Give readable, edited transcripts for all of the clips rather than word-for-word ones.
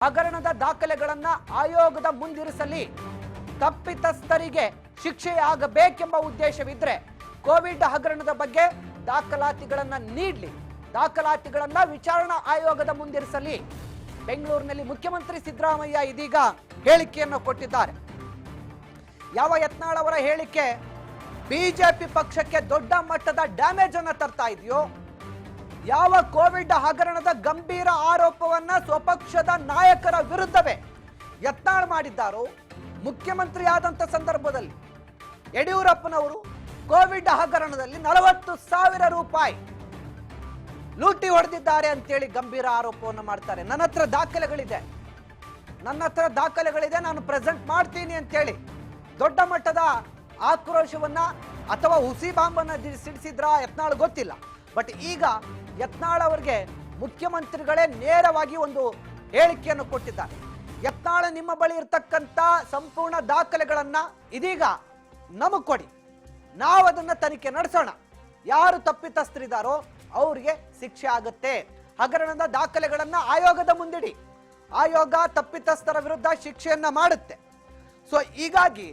ಹಗರಣದ ದಾಖಲೆಗಳನ್ನ ಆಯೋಗದ ಮುಂದಿರಿಸಲಿ, ತಪ್ಪಿತಸ್ಥರಿಗೆ ಶಿಕ್ಷೆಯಾಗಬೇಕೆಂಬ ಉದ್ದೇಶವಿದ್ರೆ ಕೋವಿಡ್ ಹಗರಣದ ಬಗ್ಗೆ ದಾಖಲಾತಿಗಳನ್ನ ನೀಡಲಿ, ದಾಖಲಾತಿಗಳನ್ನ ವಿಚಾರಣಾ ಆಯೋಗದ ಮುಂದಿರಿಸಲಿ. ಬೆಂಗಳೂರಿನಲ್ಲಿ ಮುಖ್ಯಮಂತ್ರಿ ಸಿದ್ದರಾಮಯ್ಯ ಇದೀಗ ಹೇಳಿಕೆಯನ್ನು ಕೊಟ್ಟಿದ್ದಾರೆ. ಯಾವ ಯತ್ನಾಳ್ ಅವರ ಹೇಳಿಕೆ ಬಿಜೆಪಿ ಪಕ್ಷಕ್ಕೆ ದೊಡ್ಡ ಮಟ್ಟದ ಡ್ಯಾಮೇಜ್ ಅನ್ನು ತರ್ತಾ ಇದೆಯೋ, ಯಾವ ಕೋವಿಡ್ ಹಗರಣದ ಗಂಭೀರ ಆರೋಪವನ್ನ ಸ್ವಪಕ್ಷದ ನಾಯಕರ ವಿರುದ್ಧವೇ ಯತ್ನಾಳ್ ಮಾಡಿದ್ದಾರೋ, ಮುಖ್ಯಮಂತ್ರಿ ಆದಂತ ಸಂದರ್ಭದಲ್ಲಿ ಯಡಿಯೂರಪ್ಪನವರು ಕೋವಿಡ್ ಹಗರಣದಲ್ಲಿ 40,000 ರೂಪಾಯಿ ಲೂಟಿ ಹೊಡೆದಿದ್ದಾರೆ ಅಂತೇಳಿ ಗಂಭೀರ ಆರೋಪವನ್ನು ಮಾಡ್ತಾರೆ. ನನ್ನ ಹತ್ರ ದಾಖಲೆಗಳಿದೆ, ನಾನು ಪ್ರೆಸೆಂಟ್ ಮಾಡ್ತೀನಿ ಅಂತೇಳಿ ದೊಡ್ಡ ಮಟ್ಟದ ಆಕ್ರೋಶವನ್ನ ಅಥವಾ ಹುಸಿ ಬಾಂಬನ್ನ ಸಿಡಿಸಿದ್ರ ಯತ್ನಾಳ್ ಗೊತ್ತಿಲ್ಲ. ಬಟ್ ಈಗ ಯತ್ನಾಳ್ ಅವರಿಗೆ ಮುಖ್ಯಮಂತ್ರಿಗಳೇ ನೇರವಾಗಿ ಒಂದು ಹೇಳಿಕೆಯನ್ನು ಕೊಟ್ಟಿದ್ದಾರೆ. ಯತ್ನಾಳ್, ನಿಮ್ಮ ಬಳಿ ಇರತಕ್ಕಂತ ಸಂಪೂರ್ಣ ದಾಖಲೆಗಳನ್ನ ಇದೀಗ ನಮಗ್ ಕೊಡಿ, ನಾವು ಅದನ್ನ ತನಿಖೆ ನಡೆಸೋಣ, ಯಾರು ತಪ್ಪಿತಸ್ಥರಿದ್ದಾರೋ ಅವರಿಗೆ ಶಿಕ್ಷೆ ಆಗುತ್ತೆ. ಹಗರಣದ ದಾಖಲೆಗಳನ್ನ ಆಯೋಗದ ಮುಂದಿಡಿ, ಆಯೋಗ ತಪ್ಪಿತಸ್ಥರ ವಿರುದ್ಧ ಶಿಕ್ಷೆಯನ್ನ ಮಾಡುತ್ತೆ. ಸೊ ಹೀಗಾಗಿ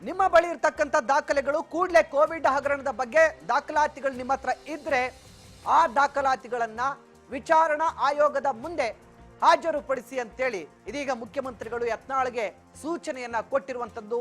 ನಿಮ್ಮ ಬಳಿ ಇರ್ತಕ್ಕಂಥ ದಾಖಲೆಗಳು ಕೂಡಲೇ ಕೋವಿಡ್ ಹಗರಣದ ಬಗ್ಗೆ ದಾಖಲಾತಿಗಳು ನಿಮ್ಮ ಹತ್ರ ಇದ್ರೆ ಆ ದಾಖಲಾತಿಗಳನ್ನ ವಿಚಾರಣಾ ಆಯೋಗದ ಮುಂದೆ ಹಾಜರುಪಡಿಸಿ ಅಂತೇಳಿ ಇದೀಗ ಮುಖ್ಯಮಂತ್ರಿಗಳು ಯತ್ನಾಳ್ಗೆ ಸೂಚನೆಯನ್ನ ಕೊಟ್ಟಿರುವಂತದ್ದು.